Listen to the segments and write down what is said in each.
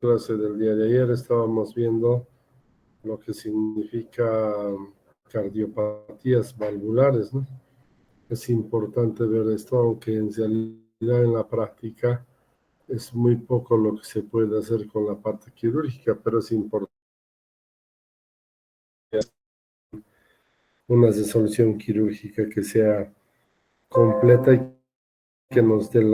Clase del día de ayer estábamos viendo lo que significa cardiopatías valvulares, ¿no? Es importante ver esto, aunque en realidad en la práctica es muy poco lo que se puede hacer con la parte quirúrgica, pero es importante una resolución quirúrgica que sea completa y que nos dé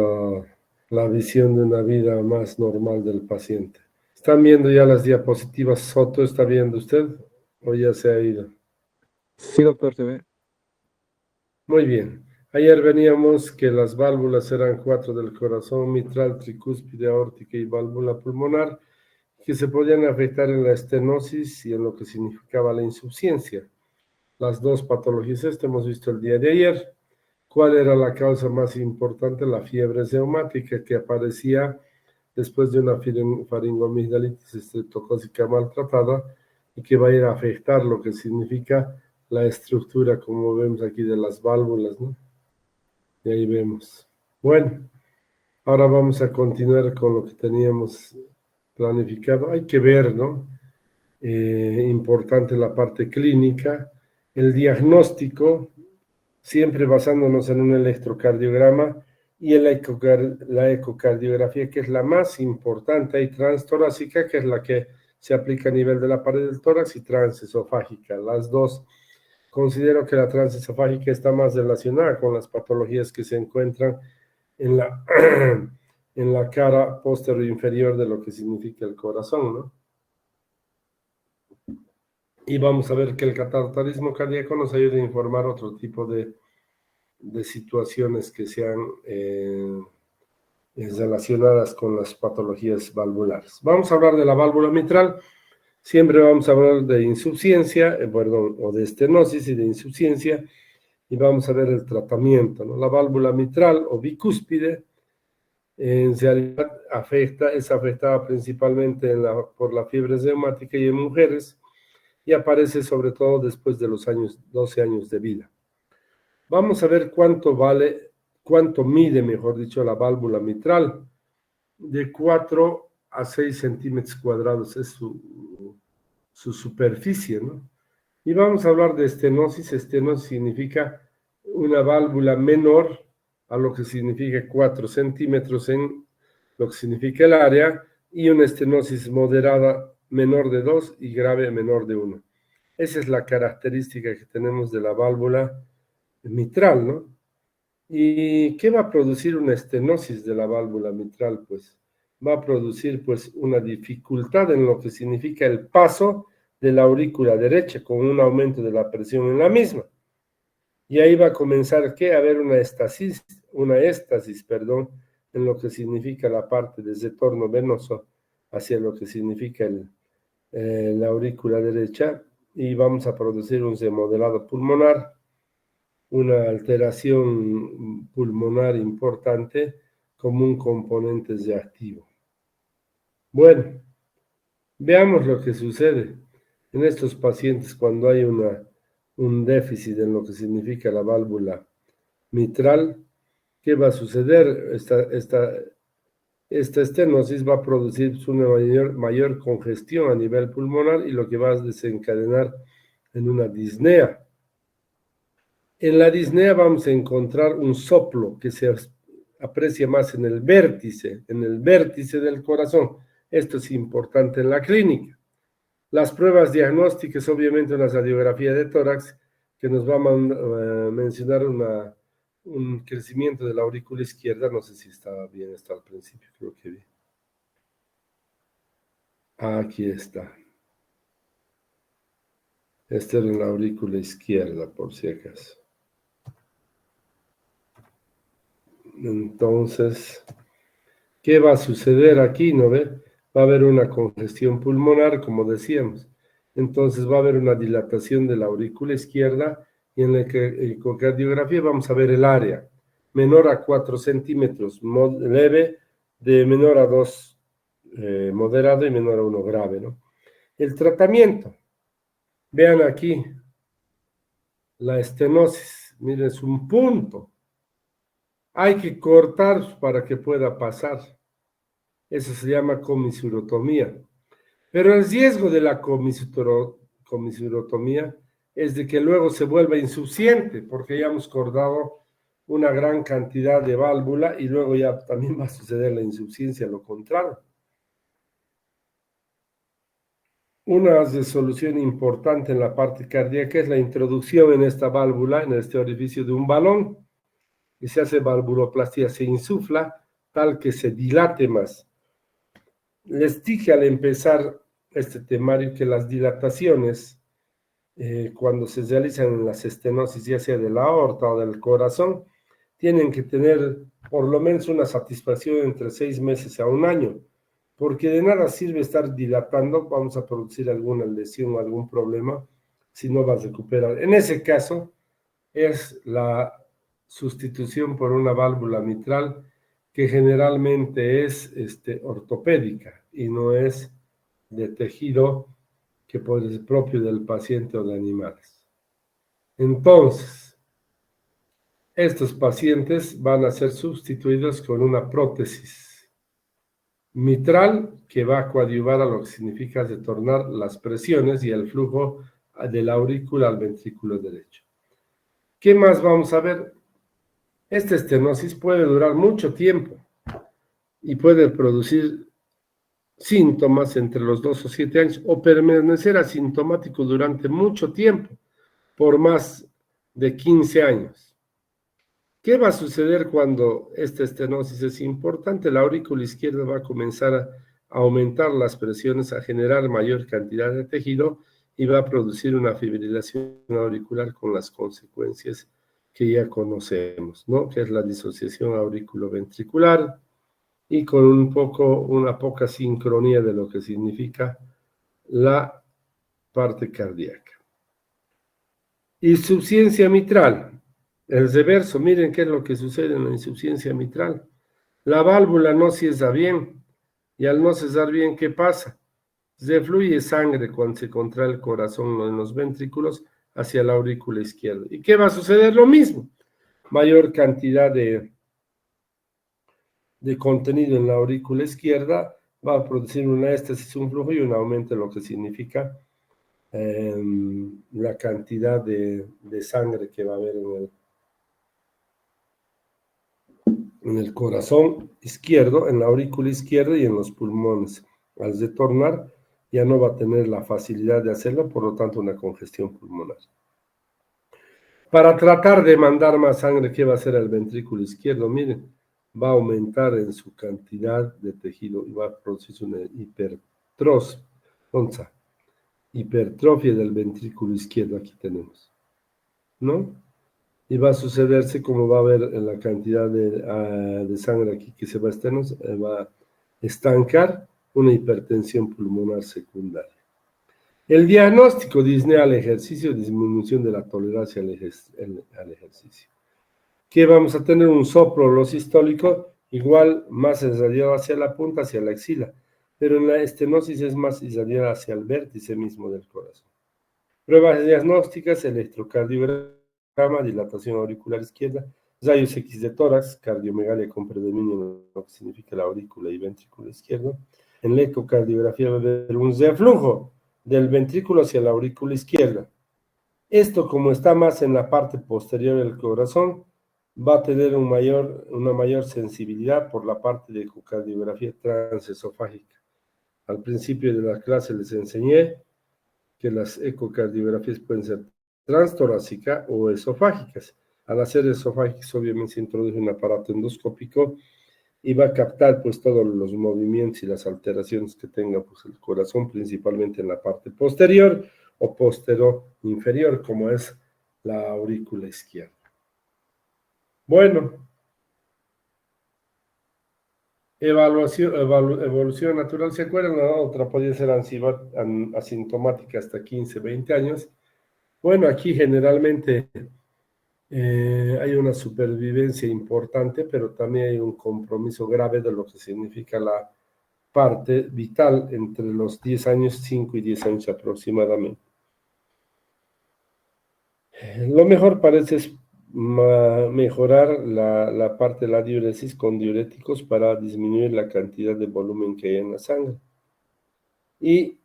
la visión de una vida más normal del paciente. ¿Están viendo ya las diapositivas? Soto, ¿está viendo usted o ya se ha ido? Sí, doctor, se ve. Muy bien. Ayer veníamos que las válvulas eran 4 del corazón, mitral, tricúspide, aórtica y válvula pulmonar, que se podían afectar en la estenosis y en lo que significaba la insuficiencia. Las dos patologías hemos visto el día de ayer. ¿Cuál era la causa más importante? La fiebre reumática que aparecía después de una faringoamigdalitis estreptocócica maltratada y que va a ir a afectar lo que significa la estructura, como vemos aquí, de las válvulas, ¿no? Y ahí vemos. Bueno, ahora vamos a continuar con lo que teníamos planificado. Hay que ver, ¿no? Importante la parte clínica, el diagnóstico, siempre basándonos en un electrocardiograma y en la ecocardiografía, que es la más importante, y transtorácica, que es la que se aplica a nivel de la pared del tórax, y transesofágica, las dos. Considero que la transesofágica está más relacionada con las patologías que se encuentran en la, en la cara posterior inferior de lo que significa el corazón, ¿no? Y vamos a ver que el catartarismo cardíaco nos ayuda a informar otro tipo de situaciones que sean relacionadas con las patologías valvulares. Vamos a hablar de la válvula mitral. Siempre vamos a hablar de insuficiencia, perdón, o de estenosis y de insuficiencia, y vamos a ver el tratamiento, ¿no? La válvula mitral o bicúspide en realidad es afectada principalmente por la fiebre reumática y en mujeres, y aparece sobre todo después de los 12 años de vida. Vamos a ver cuánto mide, mejor dicho, la válvula mitral. De 4 a 6 centímetros cuadrados es su superficie, ¿no? Y vamos a hablar de estenosis. Estenosis significa una válvula menor a lo que significa 4 centímetros en lo que significa el área, y una estenosis moderada menor de 2 y grave menor de 1. Esa es la característica que tenemos de la válvula mitral, ¿no? ¿Y qué va a producir una estenosis de la válvula mitral? Pues va a producir pues una dificultad en lo que significa el paso de la aurícula derecha con un aumento de la presión en la misma. Y ahí va a comenzar ¿qué? A haber una éstasis, perdón, en lo que significa la parte de retorno venoso hacia lo que significa la aurícula derecha, y vamos a producir un remodelado pulmonar, una alteración pulmonar importante como un componente reactivo. Bueno, veamos lo que sucede en estos pacientes cuando hay un déficit en lo que significa la válvula mitral. ¿Qué va a suceder? Esta estenosis va a producir una mayor congestión a nivel pulmonar, y lo que va a desencadenar en una disnea. En la disnea vamos a encontrar un soplo que se aprecia más en el vértice del corazón. Esto es importante en la clínica. Las pruebas diagnósticas, obviamente una radiografía de tórax que nos va a mencionar un crecimiento de la aurícula izquierda. No sé si estaba bien hasta el principio, creo que vi. Aquí está. Esta era la aurícula izquierda, por si acaso. Entonces, ¿qué va a suceder aquí? ¿No ve? Va a haber una congestión pulmonar, como decíamos. Entonces va a haber una dilatación de la aurícula izquierda, y en la ecocardiografía vamos a ver el área menor a 4 centímetros, leve, de menor a 2, moderado, y menor a 1, grave, ¿no? El tratamiento. Vean aquí la estenosis. Miren, es un punto. Hay que cortar para que pueda pasar. Eso se llama comisurotomía. Pero el riesgo de la comisurotomía es de que luego se vuelva insuficiente, porque ya hemos cortado una gran cantidad de válvula y luego ya también va a suceder la insuficiencia, lo contrario. Una resolución importante en la parte cardíaca es la introducción en esta válvula, en este orificio de un balón, y se hace valvuloplastia, se insufla tal que se dilate más. Les dije al empezar este temario que las dilataciones, cuando se realizan en las estenosis, ya sea de la aorta o del corazón, tienen que tener por lo menos una satisfacción entre 6 meses a un año, porque de nada sirve estar dilatando, vamos a producir alguna lesión o algún problema si no vas a recuperar. En ese caso, es la sustitución por una válvula mitral que generalmente es ortopédica y no es de tejido que puede ser propio del paciente o de animales. Entonces, estos pacientes van a ser sustituidos con una prótesis mitral que va a coadyuvar a lo que significa retornar las presiones y el flujo de la aurícula al ventrículo derecho. ¿Qué más vamos a ver? Esta estenosis puede durar mucho tiempo y puede producir síntomas entre los 2 o 7 años o permanecer asintomático durante mucho tiempo, por más de 15 años. ¿Qué va a suceder cuando esta estenosis es importante? La aurícula izquierda va a comenzar a aumentar las presiones, a generar mayor cantidad de tejido y va a producir una fibrilación auricular con las consecuencias que ya conocemos, ¿no? Que es la disociación auriculoventricular y con una poca sincronía de lo que significa la parte cardíaca. Insuficiencia mitral. El reverso, miren qué es lo que sucede en la insuficiencia mitral. La válvula no cesa bien y al no cesar bien, ¿qué pasa? Se fluye sangre cuando se contrae el corazón en los ventrículos hacia la aurícula izquierda. ¿Y qué va a suceder? Lo mismo. Mayor cantidad de contenido en la aurícula izquierda va a producir una éstasis, un flujo y un aumento en lo que significa la cantidad de sangre que va a haber en el corazón izquierdo, en la aurícula izquierda y en los pulmones. Al retornar ya no va a tener la facilidad de hacerlo, por lo tanto una congestión pulmonar. Para tratar de mandar más sangre, ¿qué va a hacer el ventrículo izquierdo? Miren, va a aumentar en su cantidad de tejido y va a producir una hipertrofia del ventrículo izquierdo, aquí tenemos, ¿no? Y va a sucederse como va a haber en la cantidad de sangre aquí que se va a estancar una hipertensión pulmonar secundaria. El diagnóstico disney al ejercicio, disminución de la tolerancia al ejercicio. Que vamos a tener un soplo lo sistólico igual más irradiado hacia la punta, hacia la axila, pero en la estenosis es más irradiada hacia el vértice mismo del corazón. Pruebas diagnósticas, electrocardiograma, dilatación auricular izquierda, rayos X de tórax, cardiomegalia con predominio en lo que significa la aurícula y ventrículo izquierdo. En la ecocardiografía va a haber un reflujo del ventrículo hacia la aurícula izquierda. Esto, como está más en la parte posterior del corazón, va a tener una mayor sensibilidad por la parte de ecocardiografía transesofágica. Al principio de la clase les enseñé que las ecocardiografías pueden ser transtorácicas o esofágicas. Al hacer esofágicas, obviamente se introduce un aparato endoscópico y va a captar pues todos los movimientos y las alteraciones que tenga pues el corazón, principalmente en la parte posterior o postero inferior, como es la aurícula izquierda. Bueno, evolución natural, ¿se acuerdan? La otra podría ser asintomática hasta 15, 20 años. Bueno, aquí generalmente hay una supervivencia importante, pero también hay un compromiso grave de lo que significa la parte vital entre los 10 años, 5 y 10 años aproximadamente. Lo mejor parece mejorar la parte de la diuresis con diuréticos para disminuir la cantidad de volumen que hay en la sangre. Y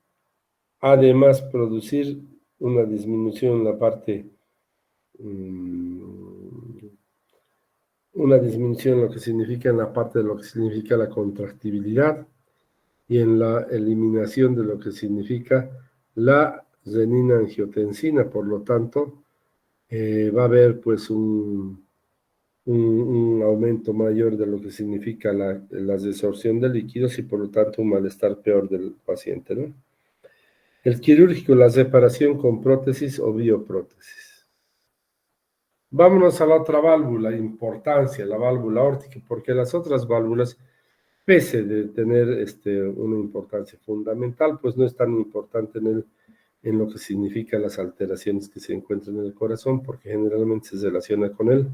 además producir una disminución en la parte, una disminución en lo que significa en la parte de lo que significa la contractibilidad y en la eliminación de lo que significa la renina-angiotensina. Por lo tanto, va a haber pues un aumento mayor de lo que significa la desorción de líquidos y por lo tanto un malestar peor del paciente, ¿no? El quirúrgico, la separación con prótesis o bioprótesis. Vámonos a la otra válvula, importancia, la válvula aórtica, porque las otras válvulas, pese de tener una importancia fundamental, pues no es tan importante en lo que significa las alteraciones que se encuentran en el corazón, porque generalmente se relaciona con el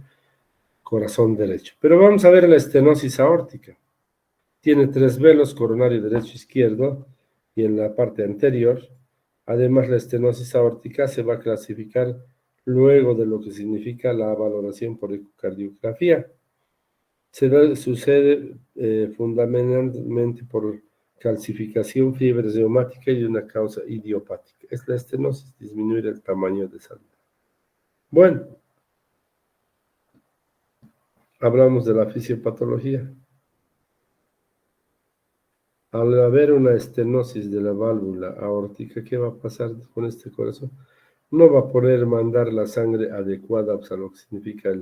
corazón derecho. Pero vamos a ver la estenosis aórtica. Tiene 3 velos, coronario derecho e izquierdo, y en la parte anterior. Además, la estenosis aórtica se va a clasificar luego de lo que significa la valoración por ecocardiografía. Sucede fundamentalmente por calcificación, fiebre reumática y una causa idiopática. Es la estenosis, disminuir el tamaño de salida. Bueno, hablamos de la fisiopatología. Al haber una estenosis de la válvula aórtica, ¿qué va a pasar con este corazón? No va a poder mandar la sangre adecuada, pues, a lo que significa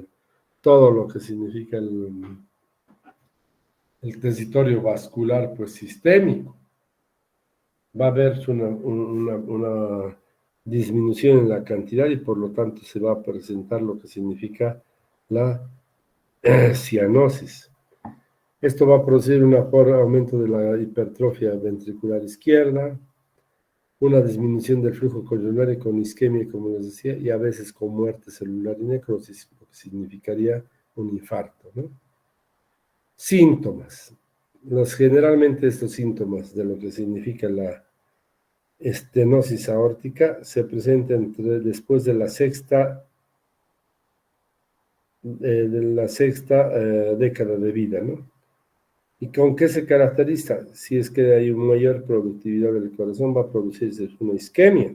todo lo que significa el territorio vascular, pues sistémico. Va a haber una disminución en la cantidad y por lo tanto se va a presentar lo que significa la cianosis. Esto va a producir un aumento de la hipertrofia ventricular izquierda, una disminución del flujo coronario con isquemia, como les decía, y a veces con muerte celular y necrosis, lo que significaría un infarto, ¿no? Síntomas. Generalmente estos síntomas de lo que significa la estenosis aórtica se presentan después de la sexta década de vida, ¿no? ¿Y con qué se caracteriza? Si es que hay una mayor productividad del corazón, va a producirse una isquemia.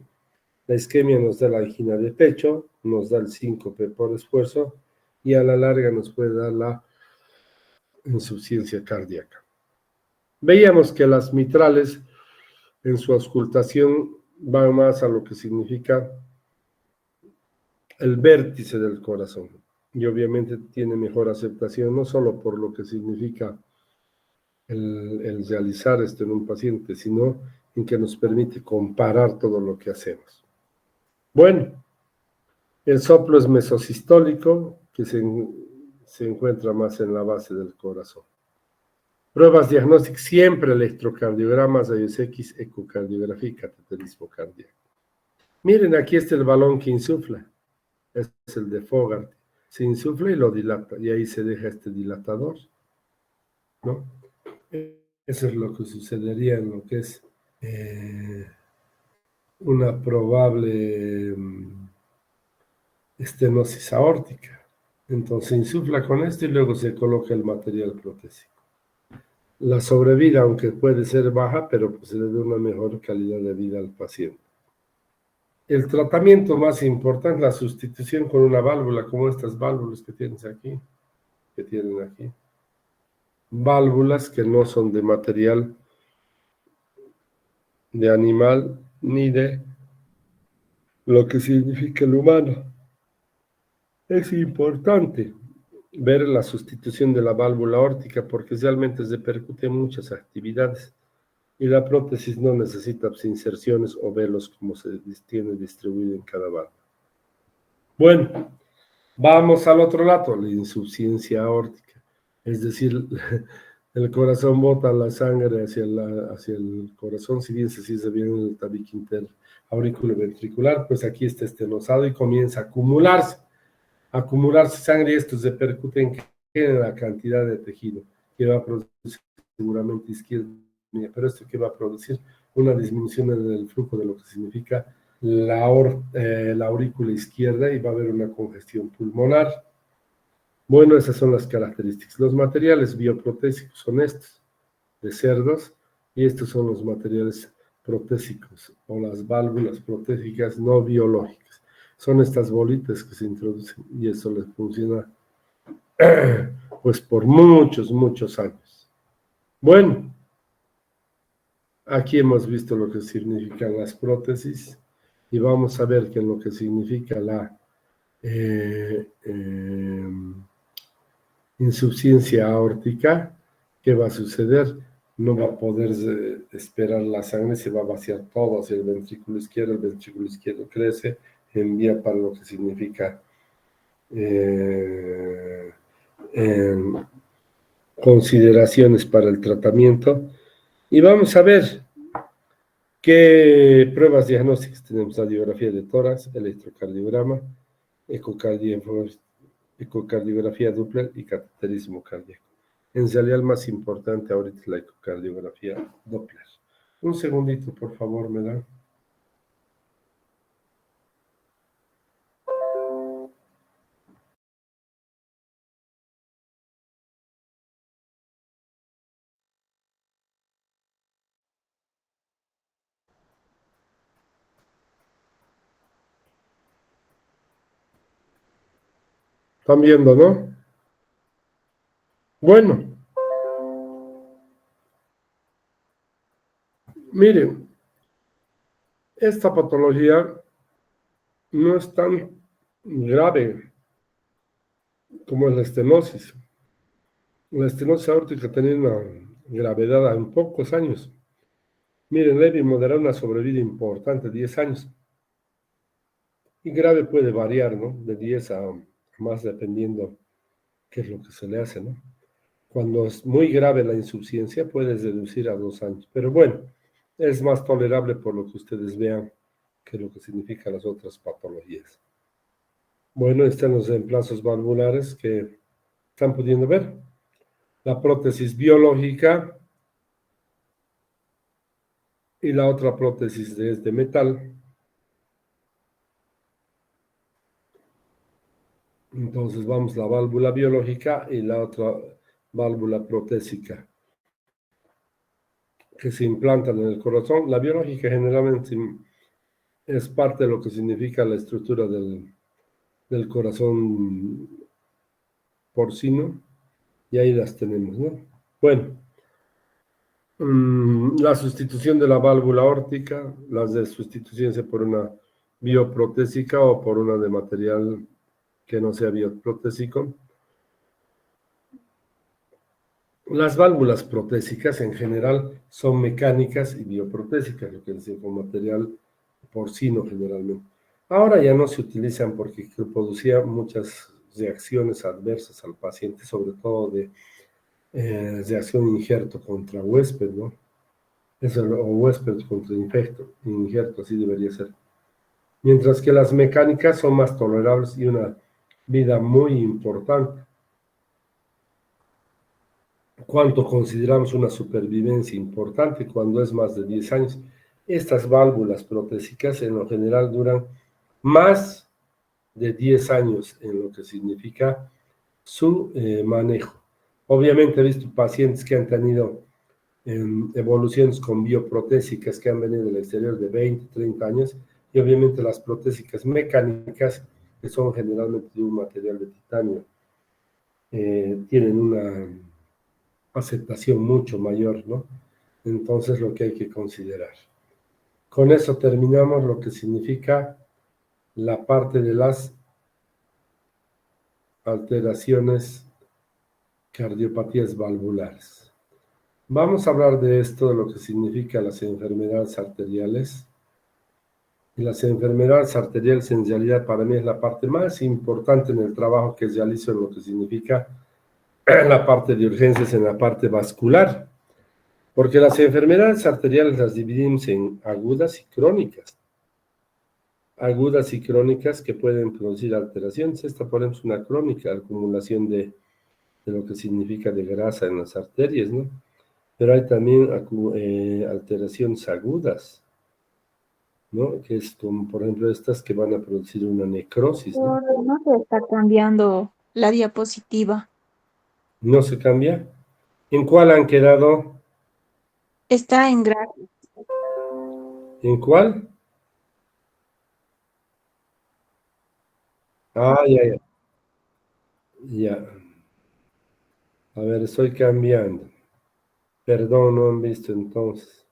La isquemia nos da la angina de pecho, nos da el síncope por esfuerzo y a la larga nos puede dar la insuficiencia cardíaca. Veíamos que las mitrales en su auscultación van más a lo que significa el vértice del corazón y obviamente tiene mejor aceptación no solo por lo que significa el realizar esto en un paciente, sino en que nos permite comparar todo lo que hacemos. Bueno, el soplo es mesosistólico, que se encuentra más en la base del corazón. Pruebas diagnósticas, siempre electrocardiogramas, rayos X, ecocardiografía y cateterismo cardíaco. Miren, aquí está el balón que insufla, es el de Fogarty. Se insufla y lo dilata, y ahí se deja este dilatador, ¿no? Eso es lo que sucedería en lo que es una probable estenosis aórtica. Entonces se insufla con esto y luego se coloca el material protésico. La sobrevida, aunque puede ser baja, pero pues se le da una mejor calidad de vida al paciente. El tratamiento más importante, la sustitución con una válvula, como estas válvulas que tienen aquí. Válvulas que no son de material de animal ni de lo que significa el humano. Es importante ver la sustitución de la válvula aórtica porque realmente repercute en muchas actividades y la prótesis no necesita inserciones o velos como se tiene distribuido en cada válvula. Bueno, vamos al otro lado, la insuficiencia aórtica, es decir, el corazón bota la sangre hacia el corazón, si bien se cierra bien el tabique interauriculoventricular, pues aquí está estenosado y comienza a acumularse sangre y esto se repercute en la cantidad de tejido que va a producir seguramente izquierda, pero esto que va a producir una disminución en el flujo de lo que significa la aurícula izquierda y va a haber una congestión pulmonar. Bueno, esas son las características. Los materiales bioprotésicos son estos, de cerdos, y estos son los materiales protésicos o las válvulas protésicas no biológicas. Son estas bolitas que se introducen y eso les funciona pues por muchos, muchos años. Bueno, aquí hemos visto lo que significan las prótesis y vamos a ver qué es lo que significa la insuficiencia aórtica. ¿Qué va a suceder? No va a poder esperar la sangre, se va a vaciar todo hacia el ventrículo izquierdo crece, envía para lo que significa consideraciones para el tratamiento. Y vamos a ver qué pruebas diagnósticas tenemos: radiografía de tórax, electrocardiograma, ecocardiografía Doppler y cateterismo cardíaco. En realidad el más importante ahorita es la ecocardiografía Doppler. Un segundito, por favor, me da. ¿Están viendo, no? Bueno, miren, esta patología no es tan grave como la estenosis. La estenosis aórtica tiene una gravedad en pocos años. Miren, leve y moderada, una sobrevida importante, 10 años. Y grave puede variar, ¿no? De 10 a más, dependiendo qué es lo que se le hace, ¿no? Cuando es muy grave la insuficiencia, puedes reducir a 2 años. Pero bueno, es más tolerable por lo que ustedes vean que lo que significan las otras patologías. Bueno, están los reemplazos valvulares que están pudiendo ver. La prótesis biológica y la otra prótesis es de metal. Entonces vamos la válvula biológica y la otra válvula protésica que se implantan en el corazón. La biológica generalmente es parte de lo que significa la estructura del corazón porcino y ahí las tenemos, ¿no? Bueno, la sustitución de la válvula aórtica, las de sustituirse por una bioprotésica o por una de material que no sea bioprotésico. Las válvulas protésicas en general son mecánicas y bioprotésicas, lo que es con material porcino generalmente. Ahora ya no se utilizan porque producía muchas reacciones adversas al paciente, sobre todo de reacción injerto contra huésped, ¿no? Eso, o huésped contra injerto, así debería ser. Mientras que las mecánicas son más tolerables y una vida muy importante. ¿Cuánto consideramos una supervivencia importante cuando es más de 10 años? Estas válvulas protésicas en lo general duran más de 10 años en lo que significa su manejo. Obviamente he visto pacientes que han tenido evoluciones con bioprotésicas que han venido del exterior de 20, 30 años y obviamente las protésicas mecánicas que son generalmente de un material de titanio tienen una aceptación mucho mayor, ¿no? Entonces lo que hay que considerar. Con eso terminamos lo que significa la parte de las alteraciones cardiopatías valvulares. Vamos a hablar de esto, de lo que significa las enfermedades arteriales. Y las enfermedades arteriales en realidad para mí es la parte más importante en el trabajo que realizo en lo que significa la parte de urgencias en la parte vascular. Porque las enfermedades arteriales las dividimos en agudas y crónicas. Agudas y crónicas que pueden producir alteraciones. Esta, por ejemplo, es una crónica, acumulación de lo que significa de grasa en las arterias, ¿no? Pero hay también alteraciones agudas, ¿no? Que es como, por ejemplo, estas que van a producir una necrosis, ¿no? No se está cambiando la diapositiva. ¿No se cambia? ¿En cuál han quedado? Está en gráfico. ¿En cuál? Ah, ya, ya. Ya. A ver, estoy cambiando. Perdón, no han visto entonces.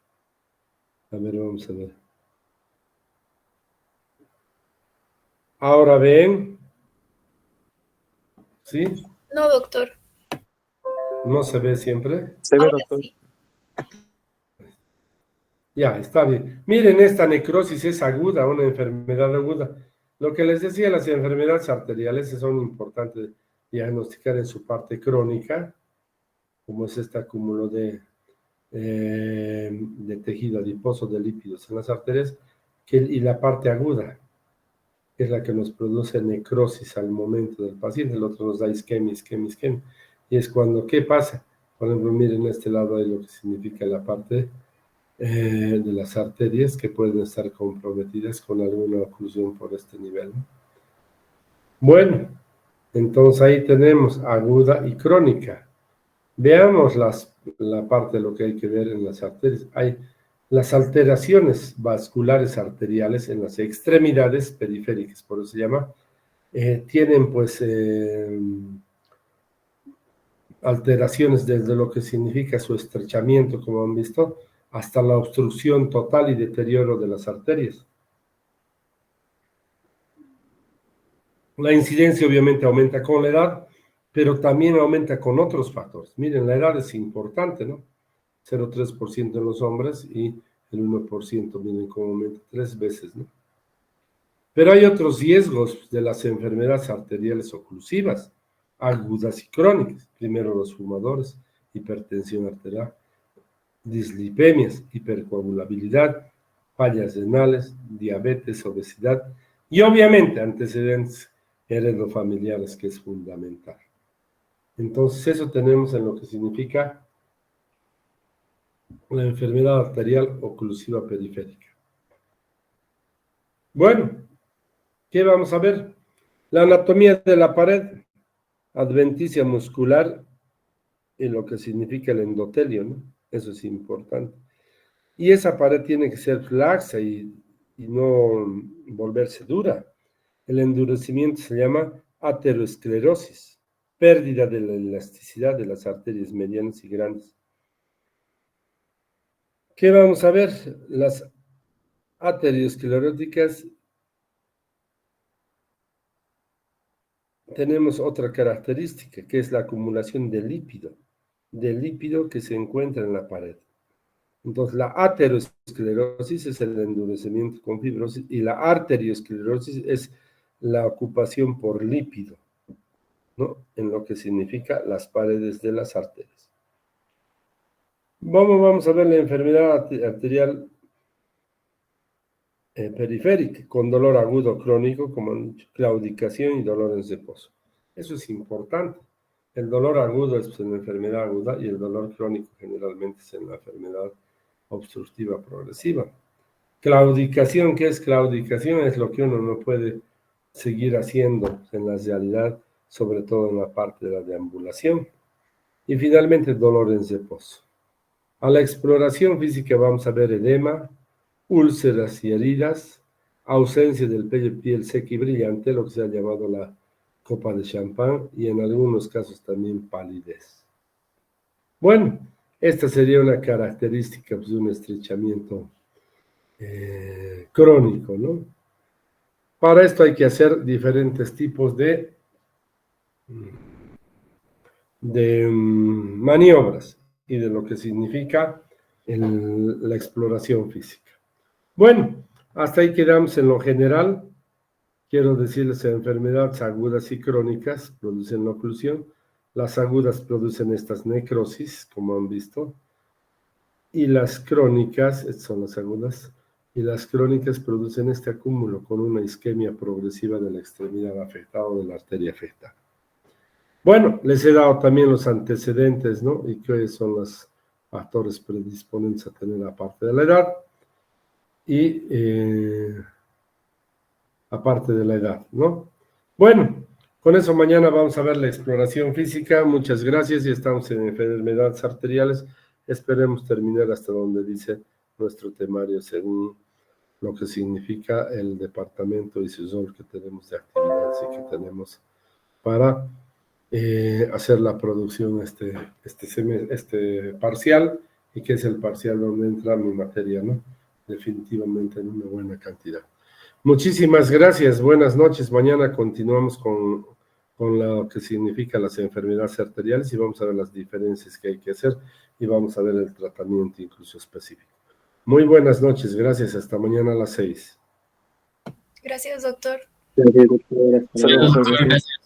A ver, vamos a ver. Ahora ven. ¿Sí? No, doctor. ¿No se ve siempre? Se ve, Ahora doctor. sí. Ya, está bien. Miren, esta necrosis es aguda, una enfermedad aguda. Lo que les decía, las enfermedades arteriales son importantes de diagnosticar en su parte crónica, como es este acúmulo de tejido adiposo de lípidos en las arterias, y la parte aguda, que es la que nos produce necrosis al momento del paciente. El otro nos da isquemia, isquemia, isquemia. Y es cuando, ¿qué pasa? Por ejemplo, miren este lado de lo que significa la parte de las arterias que pueden estar comprometidas con alguna oclusión por este nivel, ¿no? Bueno, entonces ahí tenemos aguda y crónica. Veamos la parte de lo que hay que ver en las arterias. Hay las alteraciones vasculares arteriales en las extremidades periféricas, por eso se llama, tienen pues alteraciones desde lo que significa su estrechamiento, como han visto, hasta la obstrucción total y deterioro de las arterias. La incidencia obviamente aumenta con la edad, pero también aumenta con otros factores. Miren, la edad es importante, ¿no? 0,3% en los hombres y el 1%, miren cómo aumenta 3 veces, ¿no? Pero hay otros riesgos de las enfermedades arteriales oclusivas, agudas y crónicas. Primero los fumadores, hipertensión arterial, dislipemias, hipercoagulabilidad, fallas renales, diabetes, obesidad y obviamente antecedentes heredofamiliares, que es fundamental. Entonces eso tenemos en lo que significa la enfermedad arterial oclusiva periférica. Bueno, ¿qué vamos a ver? La anatomía de la pared adventicia muscular y lo que significa el endotelio, ¿no? Eso es importante. Y esa pared tiene que ser laxa y no volverse dura. El endurecimiento se llama aterosclerosis, pérdida de la elasticidad de las arterias medianas y grandes. ¿Qué vamos a ver? Las ateroscleróticas tenemos otra característica, que es la acumulación de lípido que se encuentra en la pared. Entonces, la aterosclerosis es el endurecimiento con fibrosis y la arteriosclerosis es la ocupación por lípido, ¿no? En lo que significa las paredes de las arterias. Vamos a ver la enfermedad arterial periférica, con dolor agudo crónico, como han dicho, claudicación y dolor en reposo. Eso es importante. El dolor agudo es en la enfermedad aguda y el dolor crónico generalmente es en la enfermedad obstructiva progresiva. Claudicación, ¿qué es claudicación? Es lo que uno no puede seguir haciendo en la realidad, sobre todo en la parte de la deambulación. Y finalmente, dolor en reposo. A la exploración física vamos a ver edema, úlceras y heridas, ausencia del piel seca y brillante, lo que se ha llamado la copa de champán, y en algunos casos también palidez. Bueno, esta sería una característica pues, de un estrechamiento crónico, ¿no? Para esto hay que hacer diferentes tipos de maniobras y de lo que significa la exploración física. Bueno, hasta ahí quedamos en lo general. Quiero decirles que enfermedades agudas y crónicas producen la oclusión. Las agudas producen estas necrosis, como han visto, y las crónicas, estas son las agudas, y las crónicas producen este acúmulo con una isquemia progresiva de la extremidad afectada o de la arteria afectada. Bueno, les he dado también los antecedentes, ¿no? Y qué son los factores predisponentes a tener aparte de la edad y aparte de la edad, ¿no? Bueno, Con eso mañana vamos a ver la exploración física. Muchas gracias y estamos en enfermedades arteriales. Esperemos terminar hasta donde dice nuestro temario según lo que significa el departamento y su rol que tenemos de actividades y que tenemos para hacer la producción este parcial, y que es el parcial donde entra mi materia, ¿no? Definitivamente en una buena cantidad. Muchísimas gracias, buenas noches. Mañana continuamos con lo que significa las enfermedades arteriales y vamos a ver las diferencias que hay que hacer y vamos a ver el tratamiento incluso específico. Muy buenas noches, gracias. Hasta mañana a las 6. Gracias, doctor. Gracias, doctor. Hasta luego. Gracias.